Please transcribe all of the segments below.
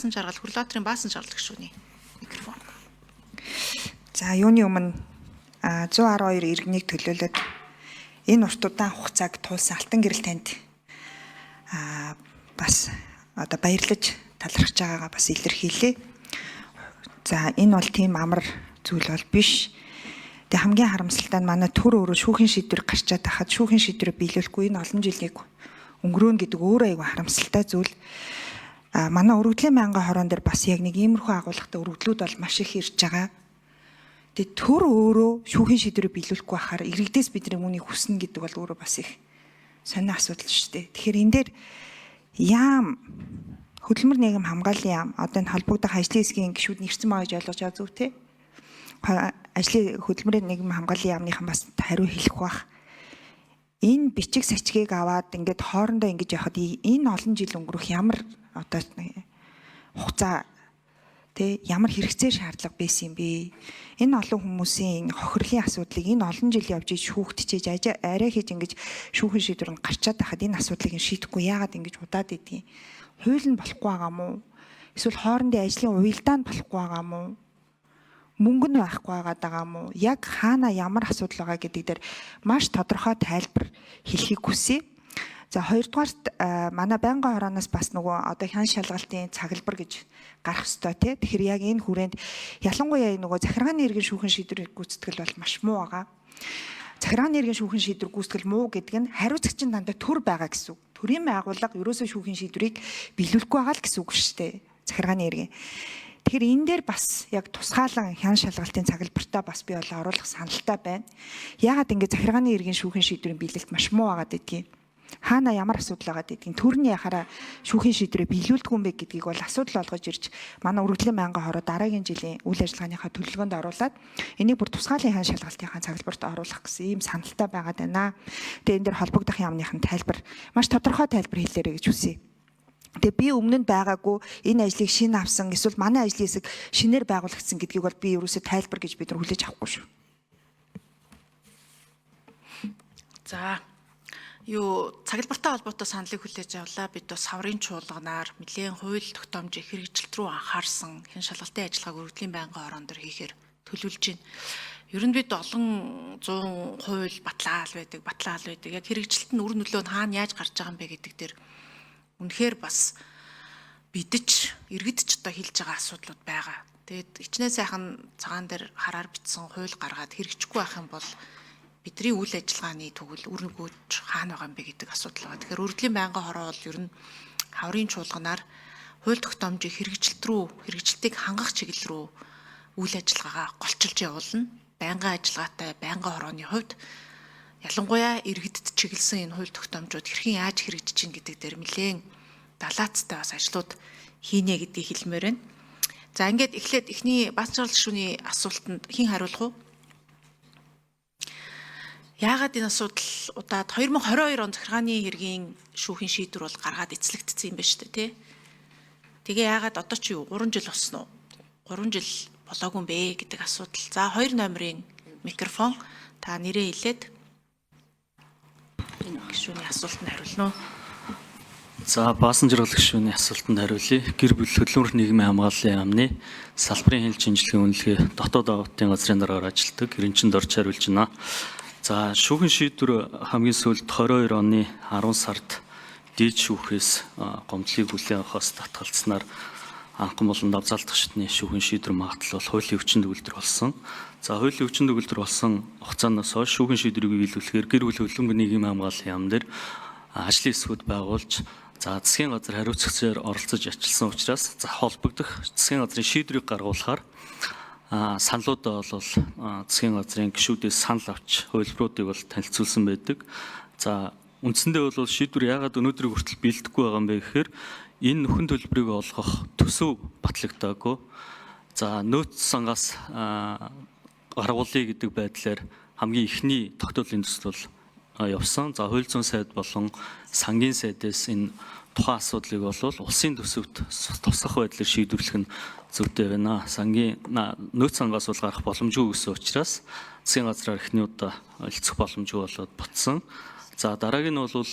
жаргал хүрлаатрын баасан жаргал гişүүний микрофон. За юуны өмнө 112 иргэнийг төлөөлөд энэ урт удаан хугацааг туулсан Алтан гэрэл танд бас одоо баярлаж талархаж байгаагаа бас илэрхийлье. За энэ бол тийм амар зүйл бол биш. Тэгээ хамгийн харамсалтай нь манай төр өөрөө шүүхийн шийдвэр гарчаад тахад шүүхийн шийдвэрээ биелүүлэхгүй энэ олон жилийг өнгөрөөнө гэдэг өөрөө айгүй харамсалтай зүйл. Манай өргөдлийн байнгын хорон дээр бас яг нэг иймэрхүү агуулгатай өргөдлүүд бол маш их ирж байгаа. Тэгээ төр өөрөө шүүхийн шийдвэрээ биелүүлэхгүй байхаар иргэдээс бидний үүнийг хүснэ гэдэг бол өөрөө бас их сонио асуудал шүү дээ. Тэгэхээр энэ дээр яам хөдөлмөр нийгэм хамгааллын яам одоо энэ холбогдох ажлын хэсгийн гишүүд нэрсэн байгаа гэж ойлгож байгаа зүг тий. Ажлын хөдөлмөрийн нийгэм хамгааллын яамныхан бас хариу хэлэх бах. Энэ бичиг сачгийг аваад ингээд хоорондоо ингэж явахад энэ олон жил өнгөрөх ямар одоо хугацаа тэ ямар хэрэгцээ шаардлага байсан юм бэ? Энэ олон хүмүүсийн хохирлын асуудлыг энэ олон жил явж шүүхтчээж арай хийж ингэж шүүхэн шийдвэр нь гарчаад байхад энэ асуудлыг шийдэхгүй яагаад ингэж удаад идэгин? Хууль нь болохгүй байгаа мó? Эсвэл хоорондын ажлын уялдаа нь болохгүй байгаа мó? Мөнгө нь байхгүй байгаа мó? Яг хаана ямар асуудал байгаа гэдэг дээр маш тодорхой тайлбар хэлхийг хүсье. За хоёрдугаарт манай байнгын хорооноос бас нөгөө одоо хян шалгалтын цаглбар гэж гарах ёстой тий. Тэгэхээр яг энэ хүрээнд ялангуяа нөгөө захиргааны иргэн шүүхэн шийдвэр гүйцэтгэл бол маш муу байгаа. Захиргааны иргэн шүүхэн шийдвэр гүйцэтгэл муу гэдэг нь хариуцагчийн дандаа төр байгаа гэсэн үг. Төрийн байгууллага ерөөсөө шүүхийн шийдвэрийг биелүүлэхгүй байгаа л гэсэн үг шүү дээ. Захиргааны иргэн. Тэгэхээр энэ дээр бас яг тусгаалan хян шалгалтын цаглбартаа бас би бол оруулах саналтай байна. Яагаад ингэ захиргааны иргэн шүүхийн шийдвэрийн биелэлт маш муу байгаа гэдгийг хаана ямар асуудал байгаа гэдгийг төрний яхаараа шүүхийн шийдвэрээ биелүүлдэг юм бэ гэдгийг бол асуудал болгож ирж манай өргөдлийн байнгын хороо дараагийн жилийн үйл ажиллагааныхаа төлөвлөгөөнд оруулаад энийг бүр тусгаалan хян шалгалтынхаа цаглбарт оруулах гэсэн ийм саналтай байгаад байна. Тэгээ энэ дээр холбогдох яамныхын тайлбар маш тодорхой тайлбар хэлээрэй гэж хүсье. Тэгээ би өмнө нь байгаагүй энэ ажлыг шинэ авсан эсвэл манай ажлын хэсэг шинээр байгуулагдсан гэдгийг бол би ерөөсөө тайлбар гэж бид нар хүлээж авахгүй шүү. За цаглбартай холбоотой саналыг хүлээж авлаа. Бид бас саврын чуулганаар нэлээд хууль тогтоомжийн хэрэгжилт рүү анхаарсан хян шалгалтын ажиллагааг өргөдлийн байнгын хорон дээр хийхээр төлөвлөж байна. Ер нь бид олон 100 хууль батлаал байдаг. Яг хэрэгжилт нь үр нөлөө нь хаана яаж гарч байгаа юм бэ гэдэг дээр үнэхээр бас бидэж иргэдч одоо хэлж байгаа асуудлууд байгаа. Тэгээд ичнээ сайхан цагаан дээр хараар бичсэн хууль гаргаад хэрэгжихгүй байх юм бол бидний үйл ажиллагааны төгөл үр нөгөөж хаана байгаа юм бэ гэдэг асуудал байгаа. Тэгэхээр өргөдлийн байнгын хороо бол ер нь хаврын чуулганаар хууль тогтоомжийн хэрэгжилтийг хангах чиглэл рүү үйл ажиллагаагаа голчилж явуулна. Байнгын ажиллагаатай байнгын хорооны хувьд ялангуяа иргэдэд чиглэсэн энэ хууль тогтоомжууд хэрхэн яаж хэрэгжиж чинь гэдэг дээр нэлээд далаацтай бас ажлууд хийнэ гэдгийг хэлмээр байна. За ингээд эхлээд эхний баасан жаргал гишүүний асуултанд хэн хариулах вэ? Яагаад энэ асуудал удаад 2022 он захиргааны хэргийн шүүхийн шийдвэр бол гаргаад эцлэгдсэн юм байна шүү дээ тий. Тэгээ яагаад одоо ч юу 3 жил болсон уу? 3 жил болоогүй юм бэ гэдэг асуудал. За 2 номерын микрофон та нэрээ хэлээд энэ гишүүний асуултанд хариулна уу? За баасан жаргал гишүүний асуултанд хариулъя. Гэр бүл хөдөлмөр нийгмийн хамгааллын яамны салбарын хил шинжилгээ үнэлгээ дотоод аудитын газрын дараагаар ажилладаг Гэрэнчинд орж хариулж байна. За шүүхийн шийдвэр хамгийн сүүлд 22 оны 10 сард дээд шүүхээс гомдлыг хүлээн авахаас татгалцснаар анхан болон давзаалдах шатны шүүхийн шийдвэр магадлал бол хуулийн өвчин төгөлдөр болсон. За хуулийн өвчин төгөлдөр болсон хугацаанаас хойш шүүхийн шийдвэрийг биелүүлэхээр гэр бүл хөдөлмөр нийгмийн хамгааллын яам дээр ажлын хэсгүүд байгуулж засгийн газар хариуцагчаар оролцож ажилласан учраас холбогдох засгийн газрын шийдвэрийг гаргуулахаар саналуудаа бол засгийн газрын гишүүдээс санал авч хувилбаруудыг бол танилцуулсан байдаг. За үндсэндээ бол шийдвэр яагаад өнөөдрийг хүртэл биелдэхгүй байгаа юм бэ гэхээр энэ нөхөн төлбөрийг олгох төсөв батлагдаагүй. За нөөц сангаас гаргуулъя гэдэг байдлаар хамгийн ихний тогтоолын төсөл бол явсан. За хууль зүйн сайд болон сангийн сайдээс энэ тухайн асуудлыг бол улсын төсөвт туслах байдлаар шийдвэрлэх нь зүйтэй байна. Сангийн нөөц сангаас бол гарах боломжгүй гэсэн учраас засгийн газраар эхний удаа олцох боломжгүй болоод ботсон. За дараагийн нь бол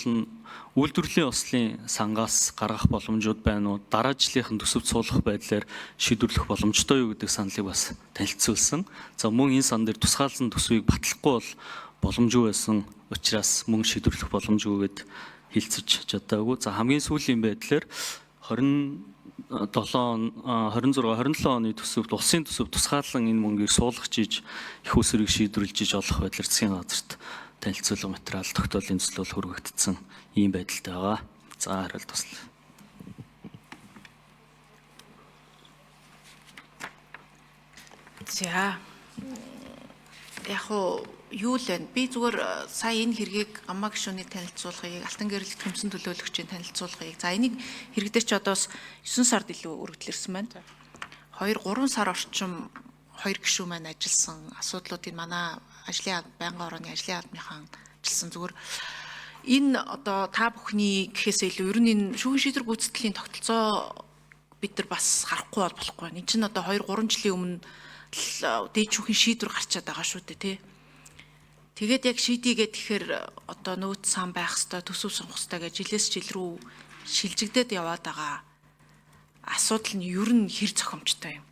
үйлдвэрлэлийн ослын сангаас гаргах боломжууд байна уу? Дараа жилийнхэн төсөвт суулгах байдлаар шийдвэрлэх боломжтой юу гэдэг саналыг бас танилцуулсан. За мөн энэ сан дээр тусгаалсан төсвийг батлахгүй бол боломжгүй байсан учраас мөн шийдвэрлэх боломжгүйгээд хилцэж чадаагүй. За хамгийн сүүлийн байдлаар 26 27 оны төсөвт улсын төсөв тусгаалan энэ мөнгийг суулгах жиж их усрыг шийдвэрлэж иж олох байдлаар засгийн газарт танилцуулга материал тогтоолын төслөөр хүргэгдсэн ийм байдалтай байгаа. За хариулт туслаа. За яг уу юу л вэ? Би зүгээр сая энэ хэргийг Гамма гишүүнийг танилцуулгыг, Алтан гэрэлт хөмсөн төлөөлөгчийн танилцуулгыг. За энийг хэрэгдээ ч одоос 9 сард илүү өргөдлөрсөн байна. 2-3 сар орчим 2 гишүүн маань ажилласан асуудлуудыг манай ажлын байнгын орооны ажлын албаныхан ажилласан. Зүгээр энэ одоо та бүхний гэхээс илүү ер нь энэ шүүхийн шийдвэр гүйцэтгэлийн тогтолцоо бид нар бас харахгүй болохгүй. Энэ чинь одоо 2-3 жилийн өмнө дээд шүүхийн шийдвэр гарчаад байгаа шүү дээ, тий. Тэгээд яг шийдийгээ тэгэхээр одоо нөөц сан байх хэвээр төсөв сонгох хэвээр гэж жилээс жил рүү шилжигдээд яваад байгаа асуудал нь ер нь хэр зохимжтой юм.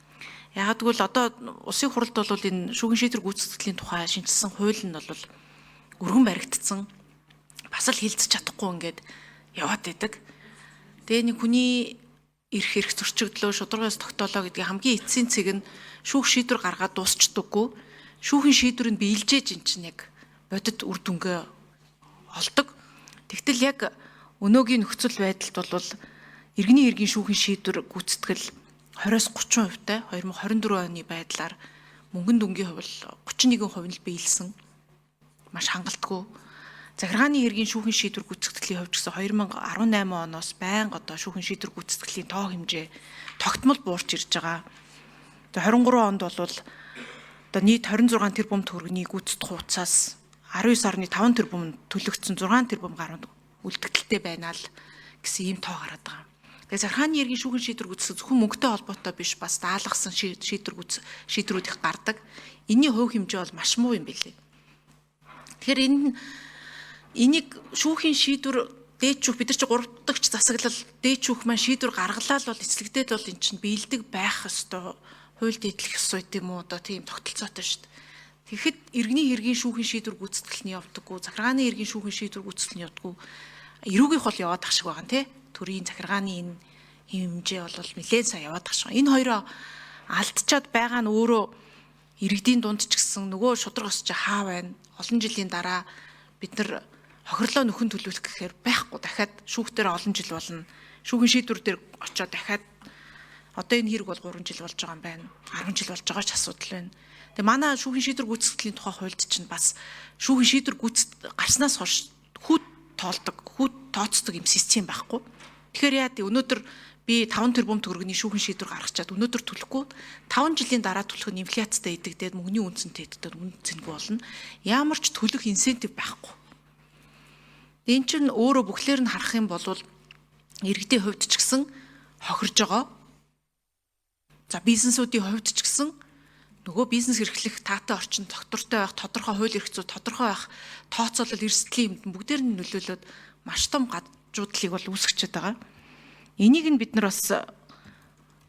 Яг тэгвэл одоо улсын хурлд бол энэ шүүхийн шийдвэр гүйцэтгэлийн тухай шинжилсэн хууль нь бол өргөн баригдсан. Бас л хилцэж чадахгүй ингээд яваад байдаг. Тэгээ нэг хүний эрх зөрчигдлөө шударгаас тогтоолоо гэдгийг хамгийн эцсийн цэг нь шүүх шийдвэр гаргаад дуусчдаггүй. Шүүхийн шийдвэрийг биелжээж ин чинь яг бодит үр дүнгээ олдог. Тэгтэл яг өнөөгийн нөхцөл байдалд бол иргэний эргийн шүүхийн шийдвэр гүйцэтгэл 20-30% та 2024 оны байдлаар мөнгөн дүнгийн хувь 31% нь биелсэн. Маш хангалтгүй. Захиргааны эргийн шүүхийн шийдвэр гүйцэтгэлийн хувьд гэсэн 2018 оноос байнга одоо шүүхийн шийдвэр гүйцэтгэлийн тоо хэмжээ тогтмол буурч ирж байгаа. Тэгээ 23 онд бол одоо нийт 26 тэрбум төгрөгийн гүйцэтгэх хугацаас 19.5 тэрбум төлөгдсөн 6 тэрбум гаруй үлдэгдэлтэй байна л гэсэн ийм тоо гараад байгаа. Тэгээ захиргааны эргийн шүүхийн шийдвэр гүйцэтгэх зөвхөн мөнгөтэй холбоотой биш бас даалгасан шийдвэрүүд их гардаг. Энийн хувь хэмжээ бол маш муу юм билээ. Тэгэхээр энийг шүүхийн шийдвэр дээд шүүх бид нар чи 3 дахь засаглал дээд шүүх маань шийдвэр гаргалаа л бол эцлэгдээд бол эн чинь биелдэг байх ёстой. Хууль дэдлэх ёстой юм уу одоо тийм тогтолцоотой шүү дээ. Тэгэхэд иргэний эргийн шүүхийн шийдвэр гүйцэтгэл нь явдаггүй, захиргааны эргийн шүүхийн шийдвэр гүйцэтгэл нь явдаггүй. Эрүүгийнх бол яваад ах шиг байгаа нь тий. Төрийн захиргааны энэ хэмжээ бол нэлээд сайн яваад ах шиг. Энэ хоёроо алдчихад байгаа нь өөрөө иргэдийн дунд ч гэсэн нөгөө шудраг осч хаа байна. Олон жилийн дараа бид нар хохирлоо нөхөн төлөвлөх гэхээр байхгүй дахиад шүүхтэр олон жил болно. Шүүхийн шийдвэр дээр очиод дахиад одоо энэ хэрэг бол 3 жил болж байгаа юм байна. 10 жил болж байгаа ч асуудал байна. Тэгээ манай шүүхийн шийдвэр гүйцэтгэлийн тухай хуульд чинь бас шүүхийн шийдвэр гарснаас хойш хүүд тоолдог, хүүд тооцдог юм систем байхгүй. Тэгэхээр яа тий өнөөдөр би 5 тэрбум төгрөгийн шүүхийн шийдвэр гаргачаад өнөөдөр төлөхгүй 5 жилийн дараа төлөх нь инфляцтай идэгдээд мөнгөний үнцэнтэй идэгдээд үнцэнгүй болно. Ямар ч төлөх инсентив байхгүй. Энэ чинь өөрөө бүхлээр нь харах юм бол иргэдийн хувьд ч гэсэн хохирж байгаа. За бизнесүүдийн хувьд ч гэсэн нөгөө бизнес эрхлэх таатай орчин доктортой байх, тодорхой хууль эрх зүй, тодорхой байх тооцоолол эрсдлийн юмд бүгдээр нь нөлөөлөд маш том гаджуудлыг бол үүсгэж байгаа. Энийг нь бид нар бас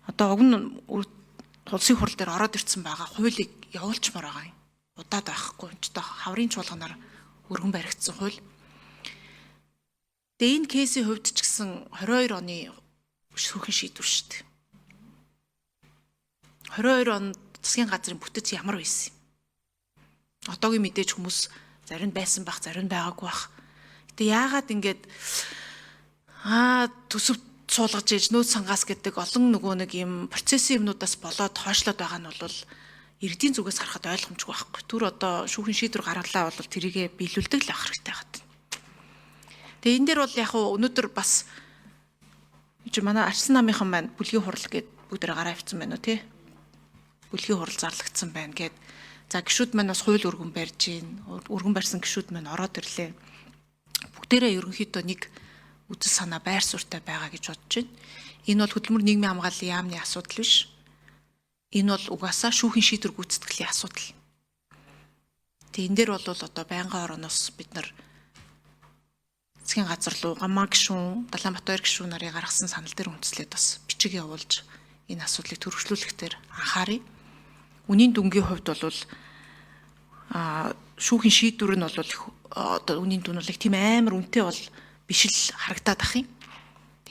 одоо уг нь улсын хурал дээр ороод ирсэн байгаа хуулийг явуулчмаар байгаа юм. Удаад байхгүй юм ч одоо хаврын чуулганаар өргөн баригдсан хууль. Тэгээ энэ кейсийн хувьд ч гэсэн 22 оны шүүхийн шийдвэр шүү дээ. 22 онд засгийн газрын бүтэц ямар байсан юм? Одоогийн мэдээж хүмүүс зарим байсан бах, зарим байгаагүй бах. Гэтэ яагаад ингэж төсөв суулгаж ээж нөөц сангаас гэдэг олон нөгөө нэг юм процессын юмнуудаас болоод хойшлоод байгаа нь бол иргэдийн зүгээс харахад ойлгомжгүй байхгүй. Түр одоо шүүхийн шийдвэр гаргалаа бол тэрийгэ биелүүлдэг л авах хэрэгтэй байна. Тэгээ энэ дээр бол яг өнөөдөр бас манай арчсан намынхан маань бүлгийн хурал гээд бүгдээр гараа авчихсан байна уу тий? Бүлгийн хурал зарлагдсан байна гэд. За гишүүд маань бас хууль өргөн барьж гин. Өргөн барьсан гишүүд маань ороод ирлээ. Бүгдээрээ ерөнхийдөө нэг үзэл санаа байр суурьтай байгаа гэж бодож байна. Энэ бол хөдөлмөр нийгмийн хамгааллын яамны асуудал биш. Энэ бол угаасаа шүүхийн шийдвэр гүйцэтгэлийн асуудал. Тэгээ энэ дээр бол одоо байнгын орооноос бид нар засгийн газар руу Гамаа гишүүн, Далаанбаатар гишүүн нарын гаргасан санал дээр үндэслээд бас бичиг явуулж энэ асуудлыг төрөвчлүүлэхээр анхаарыг. Үнийн дүнгийн хувьд бол шүүхийн шийдвэр нь бол одоо үнийн дүн бол тийм амар үнэтэй бол биш л харагдаад ах юм.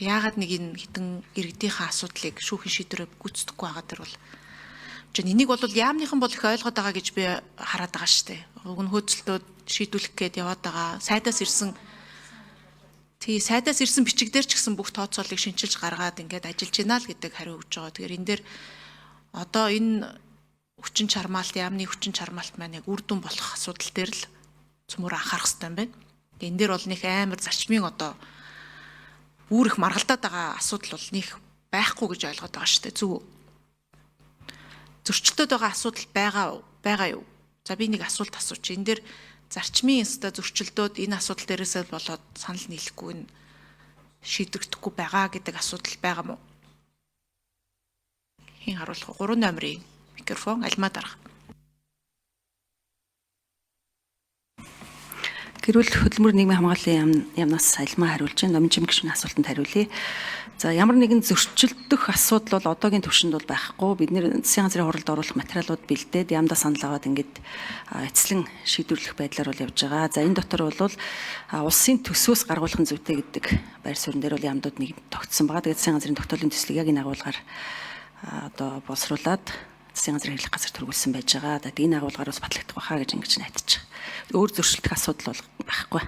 Яагаад нэг энэ хитэн иргэдийнхээ асуудлыг шүүхийн шийдвэрээр гүйцэтгэхгүй байгаа дэр бол энийг бол яамныхан бол их ойлгоод байгаа гэж би хараад байгаа шүү дээ. Уг нь хөөцөлтөд шийдвүлэх гээд яваад байгаа. Сайдаас ирсэн бичиг дээр ч гэсэн бүх тооцоолыг шинчилж гаргаад ингээд ажиллаж байна л гэдэг хариу өгж байгаа. Тэгэхээр энэ дээр одоо энэ хүчин чармаалт, яамны хүчин чармаалт маань яг үр дүн болох асуудал дээр л цөмөр анхаарах хэрэгтэй юм байна. Энэ дээр бол нэг амар зарчмын одоо үүрэх маргалдаад байгаа асуудал бол нэг байхгүй гэж ойлгоод байгаа шүү дээ. Зөв үү? Зөрчилдөд байгаа асуудал байгаа юу? За би нэг асуулт асууч. Энэ дээр зарчмын инста зөрчилдөөд энэ асуудал дээрээсээ болоод санал нийлэхгүй нь шийдэгдэхгүй байгаа гэдэг асуудал байгаа мó? Хин харуулах 3 номерын микрофон альмаа дарах. Гэрүүл хөдөлмөр нийгмийн хамгааллын яамнаас альмаа хариулж байна. Номжим гишүүний асуултанд хариулъя. За ямар нэгэн зөрчилдөх асуудал бол одоогийн түвшинд бол байхгүй. Бид нэр засгийн газрын хуралд оруулах материалууд бэлдээд яамдаа санал аваад ингээд эцэслэн шийдвэрлэх байдлаар бол явж байгаа. За энэ дотор бол улсын төсвөөс гаргуулах зүйтэй гэдэг байр суурин дээр бол яамдууд нэг тогтсон байгаа. Тэгээд засгийн газрын тогтоолын төслийг яг энэ агуулгаар одоо боловсруулад засгийн газрын хэрэглэх газар төрүүлсэн байж байгаа. Тэгээд энэ агуулгаар бас батлагдах байхаа гэж ингэж найдаж байгаа. Өөр зөрчилдөх асуудал бол байхгүй.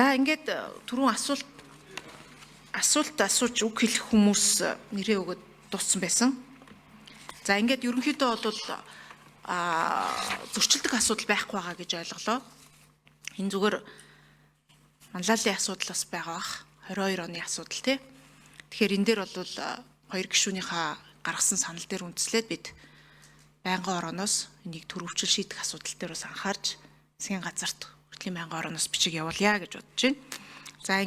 За ингээд түрүүн асуулт асууж үг хэлэх хүмүүс нэрээ өгöd дууссан байсан. За ингээд ерөнхийдөө бол зөрчилдөх асуудал байхгүй байгаа гэж ойлголоо. Энэ зүгээр манлайлалын асуудал бас байгаа бах. 22 оны асуудал тий. Тэгэхээр энэ дээр бол хоёр гишүүнийхээ гаргасан санал дээр үндэслээд бид байнгын орооноос энийг төрөвчл шийдэх асуудал дээр бас анхаарч засгийн газарт байнгын орооноос бичиг явуулъя гэж бодож байна. За